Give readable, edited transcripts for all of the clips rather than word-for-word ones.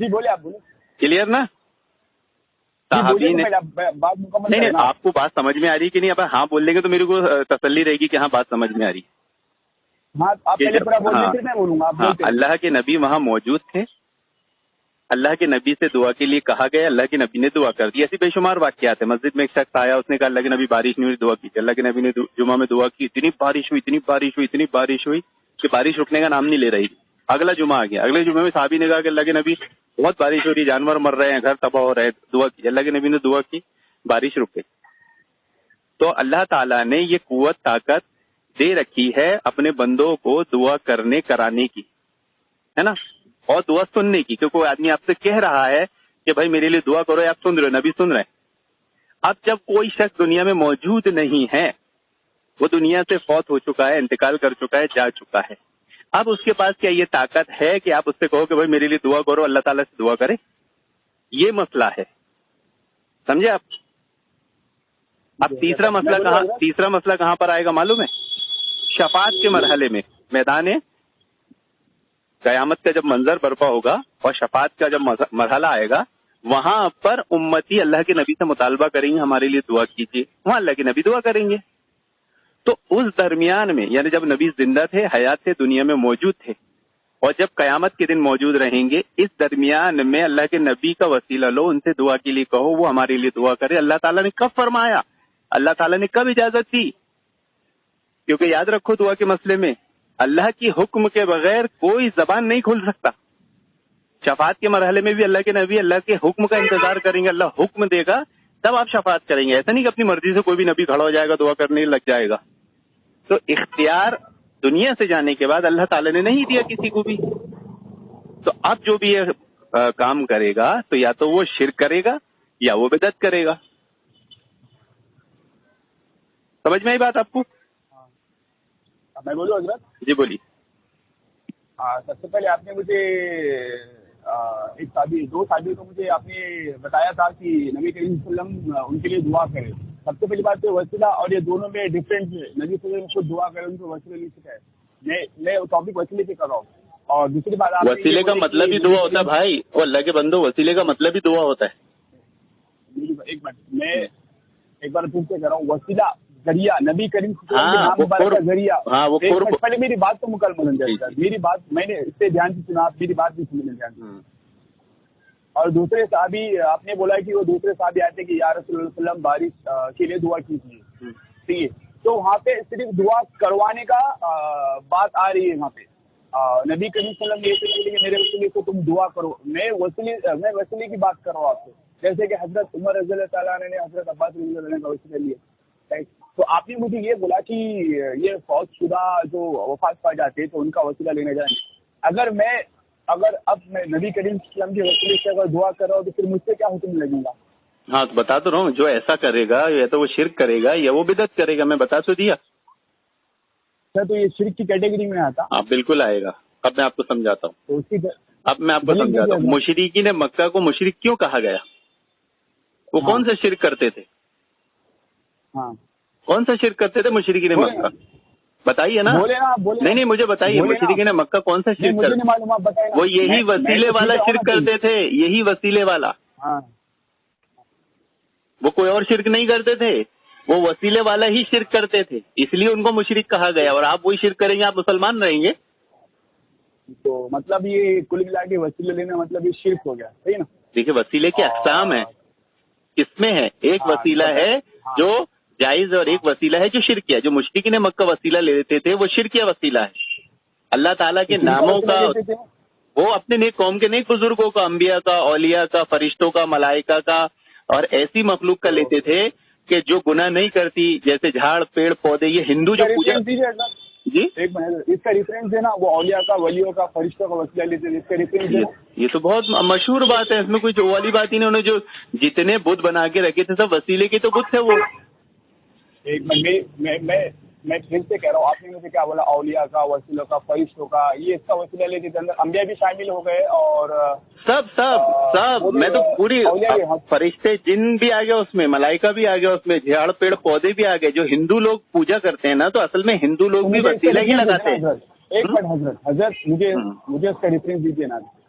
جی بولے آپ بولے. کلیئر نا؟ صحابی نے بات مکمل نہیں آپ کو بات سمجھ میں آ رہی کہ نہیں؟ اب ہاں بول لیں گے تو میرے کو تسلی رہے گی کہ ہاں بات سمجھ میں آ رہی. ہاں آپ پہلے پورا بولیں پھر میں بولوں گا. اللہ کے نبی وہاں موجود تھے, اللہ کے نبی سے دعا کے لیے کہا گیا, اللہ کے نبی نے دعا کر دی. ایسی بے شمار واقعات ہیں. مسجد میں ایک شخص آیا, اس نے کہا اللہ کے نبی بارش نہیں ہوئی, دعا کی. اللہ کے نبی نے جمعہ میں دعا کی, اتنی بارش ہوئی, اتنی بارش ہوئی, اتنی بارش ہوئی کہ بارش رکنے کا نام نہیں لے رہی. اگلا جمعہ آ گیا, اگلے جمعے میں صحابی نے کہا کہ اللہ کے نبی بہت بارش ہو رہی, جانور مر رہے ہیں, گھر تباہ ہو رہے ہیں, دعا کی. اللہ کے نبی نے دعا کی, بارش رک گئی. تو اللہ تعالیٰ نے یہ قوت طاقت دے رکھی ہے اپنے بندوں کو دعا کرنے کرانے کی, ہے نا, اور دعا سننے کی. کیونکہ کوئی آدمی آپ سے کہہ رہا ہے کہ بھائی میرے لیے دعا کرو, آپ سن رہے ہو, نبی سن رہے ہیں. اب جب کوئی شخص دنیا میں موجود نہیں ہے, وہ دنیا سے فوت ہو چکا ہے, انتقال کر چکا ہے, جا چکا ہے, اب اس کے پاس کیا یہ طاقت ہے کہ آپ اس سے کہو کہ بھائی میرے لیے دعا کرو, اللہ تعالیٰ سے دعا کرے؟ یہ مسئلہ ہے, سمجھے آپ؟ اب تیسرا مسئلہ کہاں پر آئے گا معلوم ہے؟ شفاعت کے مرحلے میں. میدان قیامت کا جب منظر برپا ہوگا اور شفاعت کا جب مرحلہ آئے گا, وہاں پر امتی اللہ کے نبی سے مطالبہ کریں گے ہمارے لیے دعا کیجیے, وہاں اللہ کے نبی دعا کریں گے. تو اس درمیان میں, یعنی جب نبی زندہ تھے, حیات سے دنیا میں موجود تھے, اور جب قیامت کے دن موجود رہیں گے, اس درمیان میں اللہ کے نبی کا وسیلہ لو, ان سے دعا کے لیے کہو, وہ ہمارے لیے دعا کرے. اللہ تعالیٰ نے کب فرمایا, اللہ تعالیٰ نے کب اجازت دی؟ کیونکہ یاد رکھو دعا کے مسئلے میں اللہ کی حکم کے بغیر کوئی زبان نہیں کھل سکتا. شفاعت کے مرحلے میں بھی اللہ کے نبی اللہ کے حکم کا انتظار کریں گے, اللہ حکم دے گا تب آپ شفاعت کریں گے. ایسا نہیں کہ اپنی مرضی سے کوئی بھی نبی کھڑا ہو جائے گا, دعا کرنے لگ جائے گا. تو اختیار دنیا سے جانے کے بعد اللہ تعالی نے نہیں دیا کسی کو بھی. تو اب جو بھی یہ کام کرے گا تو یا تو وہ شرک کرے گا یا وہ بدعت کرے گا. سمجھ میں آئی بات آپ کو؟ میں بولوں حضرت؟ جی بولیے. سب سے پہلے آپ نے مجھے دو صحابی کو مجھے آپ نے بتایا تھا کہ نبی کریم صلی اللہ علیہ وسلم ان کے لیے دعا کرے. سب سے پہلی بات تو وسیلہ, اور یہ دونوں میں ڈفرینٹ ہے. نبی صلی اللہ علیہ وسلم کو دعا کرے, ان کو وسیلہ نہیں سکھائے. میں ٹاپک وسیلے پہ کر رہا ہوں. اور دوسری بات, وسیلے کا مطلب ہی دعا ہوتا ہے بھائی, وہ اللہ کے بندو, وسیلے کا مطلب ہی دعا ہوتا ہے. ایک منٹ, میں ایک بار پھر سے کر رہا ہوں. وسیلہ ذریعہ, نبی کریم صلی اللہ علیہ وسلم کا ذریعہ. پہلے میری بات تو مکمل ہو جائے گا. میری بات میں نے اس سے دھیان سے سنا, میری بات بھی سننے دھیان سے. اور دوسرے صحابی آپ نے بولا کہ وہ دوسرے صحابی آتے کہ یا رسول اللہ صلی اللہ علیہ وسلم بارش کے لیے دعا کیجیے, ٹھیک ہے. تو وہاں پہ صرف دعا کروانے کا بات آ رہی ہے. وہاں پہ نبی کریم صلی اللہ علیہ وسلم کہ میرے وسیلے کو تم دعا کرو. میں وسیلے کی بات کر رہا ہوں آپ سے. جیسے کہ حضرت عمر رضی اللہ تعالیٰ نے حضرت عباس رضی اللہ عنہ کا وسیلہ لیا. تو آپ نے مجھے یہ بولا کہ یہ فوت شدہ جو وفات پا جاتے تو ان کا وسیلہ لینے جائیں. اگر اب میں نبی کریم صلی اللہ علیہ وسلم کے وسیلے سے اگر دعا کر رہا ہوں تو پھر مجھ سے کیا حکم لگے گا؟ ہاں تو بتا تو رہا ہوں, جو ایسا کرے گا یا تو وہ شرک کرے گا یا وہ بدعت کرے گا. میں بتا تو دیا سر. تو یہ شرک کی کیٹیگری میں آتا؟ ہاں بالکل آئے گا. اب میں آپ کو سمجھاتا ہوں. اب میں آپ کو سمجھاتا ہوں. مشرکین مکہ کو مشرک کیوں کہا گیا؟ وہ کون سا شرک کرتے تھے؟ ہاں کون سا شرک کرتے تھے مشرکین مکہ؟ بتائیے نا. نہیں مجھے بتائیے, مشرکین مکہ کون سا شرک کرتے؟ وہ یہی وسیلے والا شرک کرتے تھے, یہی وسیلے والا. وہ کوئی اور شرک نہیں کرتے تھے, وہ وسیلے والا ہی شرک کرتے تھے, اس لیے ان کو مشرک کہا گیا. اور آپ وہی شرک کریں گے, آپ مسلمان رہیں گے. تو مطلب یہ کل ملا کے وسیلے لینا مطلب یہ شرک ہو گیا, صحیح نا؟ دیکھیے وسیلے کے اقسام ہیں, کس میں ہے. ایک وسیلہ ہے جو جائز اور ایک وسیلہ ہے جو شرک ہے. جو مشرکین مکہ وسیلہ لے لیتے تھے وہ شرکیہ وسیلہ ہے. اللہ تعالیٰ کے ناموں کا, وہ اپنے نیک قوم کے نیک بزرگوں کا, انبیاء کا, اولیاء کا, فرشتوں کا, ملائکہ کا اور ایسی مخلوق کا لیتے تھے کہ جو گناہ نہیں کرتی, جیسے جھاڑ پیڑ پودے. یہ ہندو جو پوجا, جی ایک منٹ, اس کا ریفرنس ہے نا, وہ اولیاء کا, ولیوں کا, فرشتوں کا وسیلہ لیتے تھے, اس کا ریفرنس ہے. یہ تو بہت مشہور بات ہے, اس میں کوئی جو والی بات ہی نہیں. انہوں نے جو جتنے بت بنا کے رکھے تھے سب وسیلے کے تو بت تھے. وہ ایک منٹ, میں پھر سے کہہ رہا ہوں, آپ نے مجھے کیا بولا, اولیاء کا, وسیلوں کا, فرشتوں کا, یہ اس کا وسیلہ لیتے تھے. اندر انبیاء بھی شامل ہو گئے اور سب میں تو پوری فرشتے جن بھی آ گیا اس میں, ملائکہ بھی آ گیا اس میں, جھاڑ پیڑ پودے بھی آ گئے. جو ہندو لوگ پوجا کرتے ہیں نا, تو اصل میں ہندو لوگ بھی وسیلہ ہی لگاتے ہیں. ایک منٹ حضرت, مجھے اس کا ریفرنس دیجیے نا.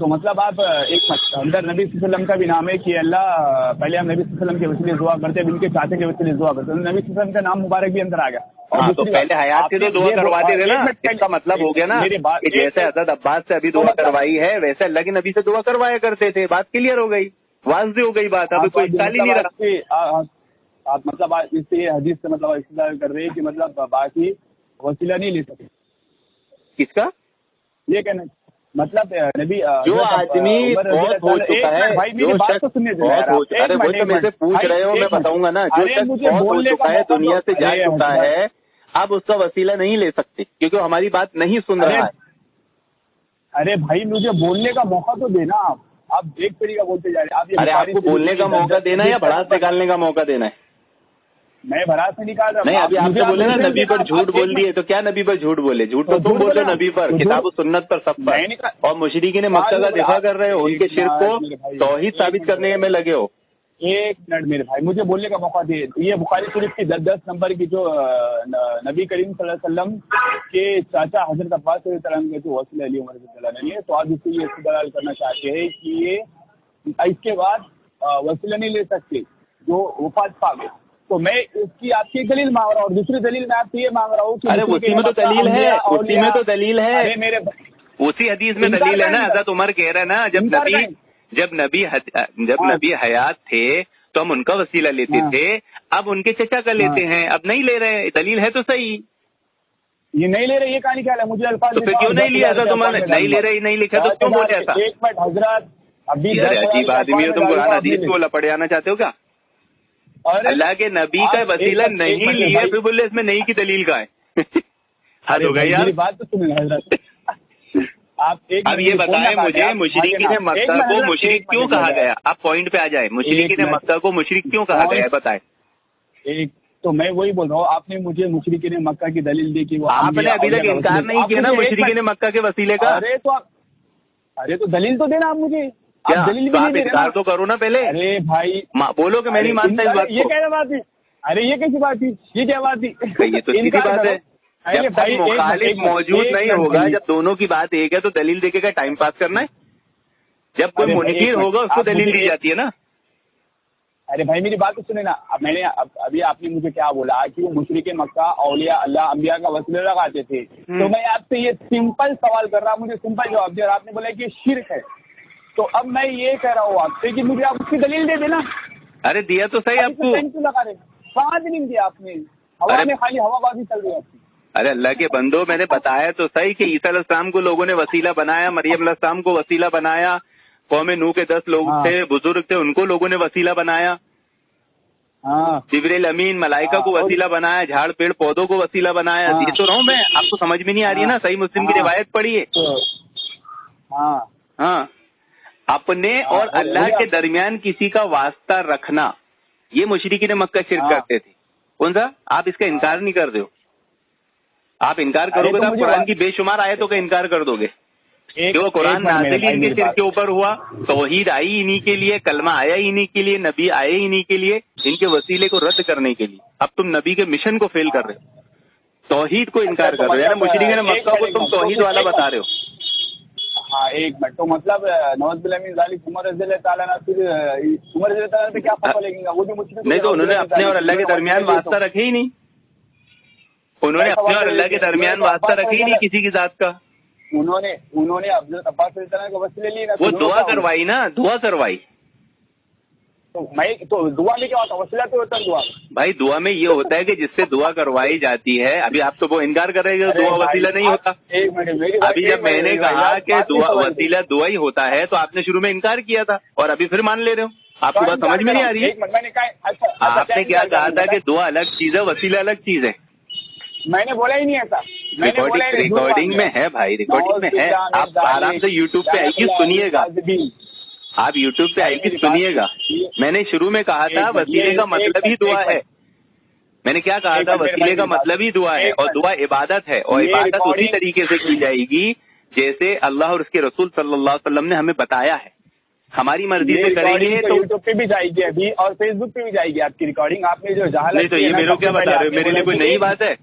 تو مطلب آپ ایک اندر نبی صلی اللہ علیہ وسلم کا بھی نام ہے کہ اللہ پہلے ہم نبی صلی اللہ علیہ وسلم کے وسیلے دعا کرتے ہیں، ان کے چاچے کے وسیلے دعا کرتے ہیں، نبی صلی اللہ علیہ وسلم کا نام مبارک بھی اندر آ گیا. اور تو پہلے حیات سے تو دعا کرواتے تھے نا، اس کا مطلب ہو گیا نا کہ جیسے حضرت عباس سے ابھی دعا کروائی ہے ویسے اللہ کے نبی سے دعا کروایا کرتے تھے. بات کلیئر ہو گئی، واضح ہو گئی بات، ابھی کوئی اشکال ہی نہیں رہا. آپ مطلب اس سے یہ حدیث سے مطلب استدلال کر رہے ہیں کہ مطلب باقی وسیلہ نہیں لے سکتے. کس کا یہ کہنا مطلب نبی جو آدمی بہت ہو چکا ہے، جو شخص بہت ہو چکا ہے، وہ تو میرے سے پوچھ رہے ہو، میں بتاؤں گا نا. جو شخص بہت ہو چکا ہے، دنیا سے جا چکا ہے، اب اس کا وسیلہ نہیں لے سکتے کیونکہ ہماری بات نہیں سن رہا ہے. ارے بھائی مجھے بولنے کا موقع تو دینا. آپ ایک طریقہ بولتے جا رہے ہیں. ارے آپ کو بولنے کا موقع دینا ہے یا بھڑاس نکالنے کا موقع دینا ہے؟ میں بھڑاس نہیں نکال رہا. نہیں، ابھی آپ سے بولے نا نبی پر جھوٹ بول دیے، تو کیا نبی پر جھوٹ بولے؟ جھوٹ تو تم بولے نبی پر، کتاب و سنت پر، سب پر. اور مشرکین مکہ کا دفاع کر رہے ہو، ان کے شرک کو توحید ثابت کرنے میں لگے ہو. ایک منٹ میرے بھائی، مجھے بولنے کا موقع دے. یہ بخاری شریف کی 10 نمبر کی جو نبی کریم صلی اللہ علیہ وسلم کے چاچا حضرت عباس رضی اللہ عنہ کے جو وسیلہ علی عمر رضی اللہ عنہ، تو آپ اس سے یہ استدلال کرنا چاہتے ہیں کہ یہ اس کے بعد وسیلہ نہیں لے سکتے جو وفات پا گئے. تو میں اس کی آپ کی ایک دلیل مانگ رہا ہوں، اور دوسری دلیل میں آپ سے یہ مانگ رہا ہوں کہ ارے اسی میں تو دلیل ہے، اسی میں تو دلیل ہے، اسی حدیث میں دلیل ہے نا. حضرت عمر کہہ رہا ہے نا، جب نبی حیات تھے تو ہم ان کا وسیلہ لیتے تھے، اب ان کے چچا کا لیتے ہیں، اب نہیں لے رہے. دلیل ہے تو صحیح. یہ نہیں لے رہے، یہ کہاں نکالا ہے مجھے الفاظ؟ تو پھر کیوں نہیں لیا حضرت عمر نے؟ نہیں لے رہے، نہیں لکھا تو کیوں بولے ایسا؟ ایک منٹ حضرت، ابھی عجیب آدمی ہو تم، قرآن حدیث کو لپڑ جانا چاہتے ہو کیا؟ اللہ کے نبی کا وسیلہ نہیں لیے پھر بولے اس میں نہیں کی دلیل کا ہے. حد ہو گئی یار. بات تو سنیں حضرت، اب یہ بتائیں مجھے، مشرکین مکہ کو مشرک کیوں کہا گیا؟ آپ پوائنٹ پہ آ جائیں، مشرکین مکہ کو مشرک کیوں کہا گیا ہے بتائیں. ایک تو میں وہی بول رہا ہوں، آپ نے مجھے مشرکین مکہ کی دلیل دی کہ وہ آپ نے ابھی تک انکار نہیں کیا نا مشرکین مکہ کے وسیلے کا. ارے تو دلیل تو دینا آپ مجھے. دلیل بھی انکار تو کرو نا پہلے. ارے بھائی بولو کہ میں نہیں مانتا اس بات کو. یہ کیا بات ہے؟ ارے یہ کیسی بات تھی؟ یہ کیا بات تھی؟ یہ تو سیدھی بات ہے. جب تک مخالف موجود نہیں ہوگا، جب دونوں کی بات ایک ہے تو دلیل دے کے کیا ٹائم پاس کرنا ہے؟ جب کوئی منکر ہوگا اس کو دلیل دی جاتی ہے نا. ارے بھائی میری بات تو سنیں نا. میں نے ابھی آپ نے مجھے کیا بولا کہ وہ مشرک مکہ اولیاء اللہ انبیاء کا وسیلہ لگاتے تھے. تو میں آپ سے یہ سمپل سوال کر رہا ہوں، مجھے سمپل جواب دیا، اور آپ نے بولا کہ شرک ہے. تو اب میں یہ کہہ رہا ہوں آپ سے کہ مجھے آپ اس کی دلیل دے دینا. ارے دیا تو صحیح آپ کو. لگا رہے 5 دن دیا آپ نے، ہوا میں خالی ہوا بازی چل رہی ہے آپ کی. ارے اللہ کے بندو، میں نے بتایا تو صحیح کہ عیسیٰ علیہ السلام کو لوگوں نے وسیلہ بنایا، مریم علیہ السلام کو وسیلہ بنایا، قوم نوح کے 10 لوگ تھے، بزرگ تھے، ان کو لوگوں نے وسیلہ بنایا. جبریل امین ملائکہ کو وسیلہ بنایا، جھاڑ پیڑ پودوں کو وسیلہ بنایا. یہ تو رہا ہوں میں، آپ کو سمجھ میں نہیں آ رہی ہے نا. صحیح مسلم کی روایت پڑھیے. ہاں، اپنے اور اللہ کے درمیان کسی کا واسطہ رکھنا، یہ مشرکین مکہ شرک کرتے تھے. کون سا؟ آپ اس کا انکار نہیں کر دو. آپ انکار کرو گے تو آپ قرآن کی بے شمار آیتوں کا انکار کر دو گے. جو قرآن نازل ان کے شرک کے اوپر ہوا، توحید آئی انہی کے لیے، کلمہ آیا انہی کے لیے، نبی آئے انہی کے لیے، ان کے وسیلے کو رد کرنے کے لیے. اب تم نبی کے مشن کو فیل کر رہے ہو، توحید کو انکار کر رہے ہو. یعنی مشرکین مکہ کو تم توحید والا بتا رہے ہو. ہاں ایک منٹ. تو مطلب نواز باللہ من ذالک عمر رضی اللہ تعالیٰ عنہ، پھر عمر رضی اللہ تعالیٰ پہ کیا فتویٰ لگے گا؟ وہ جو مشرک نہیں تو انہوں نے اپنے اور اللہ کے درمیان واسطہ رکھے ہی نہیں. انہوں نے اپنے اور اللہ کے درمیان واسطہ رکھے ہی نہیں کسی کی ذات کا. انہوں نے حضرت عباس رضی اللہ عنہ کے وسیلے لیے. وہ دعا کروائی نا، دعا کروائی. تو دعا میں کیا ہوتا ہے؟ وسیلہ تو ہوتا ہے دعا. بھائی دعا میں یہ ہوتا ہے کہ جس سے دعا کروائی جاتی ہے. ابھی آپ تو وہ انکار کر رہے ہیں کہ دعا وسیلہ نہیں ہوتا. ابھی جب میں نے کہا کہ دعا وسیلہ دعا ہی ہوتا ہے تو آپ نے شروع میں انکار کیا تھا اور ابھی پھر مان لے رہے ہو. آپ کو بات سمجھ میں نہیں آ رہی ہے. آپ نے کیا کہا تھا کہ دعا الگ چیز ہے، وسیلہ الگ چیز ہے. میں نے بولا ہی نہیں ایسا. ریکارڈنگ میں ہے بھائی، ریکارڈنگ میں ہے. آپ آرام سے یوٹیوب پہ آئے گی سنیے گا. آپ یوٹیوب پہ آئے گی سنیے گا. میں نے شروع میں کہا تھا وسیلے کا مطلب ہی دعا ہے. میں نے کیا کہا تھا؟ وسیلے کا مطلب ہی دعا ہے، اور دعا عبادت ہے، اور عبادت اسی طریقے سے کی جائے گی جیسے اللہ اور اس کے رسول صلی اللہ علیہ وسلم نے ہمیں بتایا ہے. ہماری مرضی سے کریں گے تو یوٹیوب پہ بھی جائے گی ابھی، اور فیس بک پہ بھی جائے گی آپ کی ریکارڈنگ. آپ نے جو جہالت نہیں تو یہ میرے کو کیا بتا رہے ہو؟ میرے لیے کوئی نئی بات ہے؟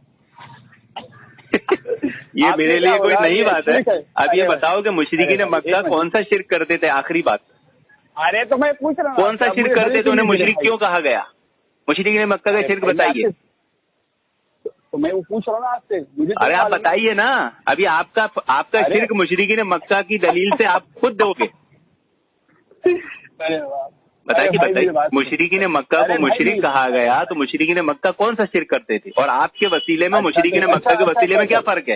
یہ میرے لیے کوئی نئی بات ہے. اب یہ بتاؤ کہ مشرکین مکہ کون سا شرک کرتے تھے؟ آخری بات. ارے تو میں پوچھ رہا ہوں کون سا شرک کرتے تھے؟ انہیں مشرک کیوں کہا گیا؟ مشرکین مکہ کا شرک بتائیے. تو میں وہ پوچھ رہا ہوں نا آپ سے. ارے آپ بتائیے نا. ابھی آپ کا شرک مشرکین مکہ کی دلیل سے آپ خود دو گے. بتائیے مشرکین مکہ کو مشرک کہا گیا تو مشرکین مکہ کون سا شرک کرتے تھے؟ اور آپ کے وسیلے میں مشرکین مکہ کے وسیلے میں کیا فرق ہے؟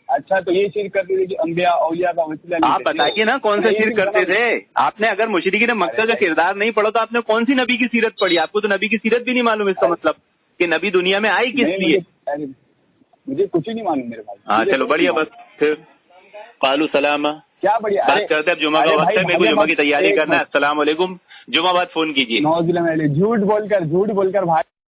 اچھا تو یہ شرک کرتے تھے کہ انبیاء اولیاء کا وسیلہ. آپ بتائیے نا کون سا شرک کرتے تھے؟ آپ نے اگر مشرکین مکہ کا کردار نہیں پڑھا تو آپ نے کون سی نبی کی سیرت پڑھی؟ آپ کو تو نبی کی سیرت بھی نہیں معلوم. اس کا مطلب کہ نبی دنیا میں آئی کس لیے؟ مجھے کچھ ہی نہیں معلوم میرے بھائی. ہاں چلو بڑھیا. بس پھر قالوا سلام. کیا بڑھیا بات کرتے ہیں. اب جمعہ کا وقت ہے, میرے کو جمعہ کی تیاری کرنا ہے. السلام علیکم. جمعہ بعد فون کیجیے. جھوٹ بول کر بھائی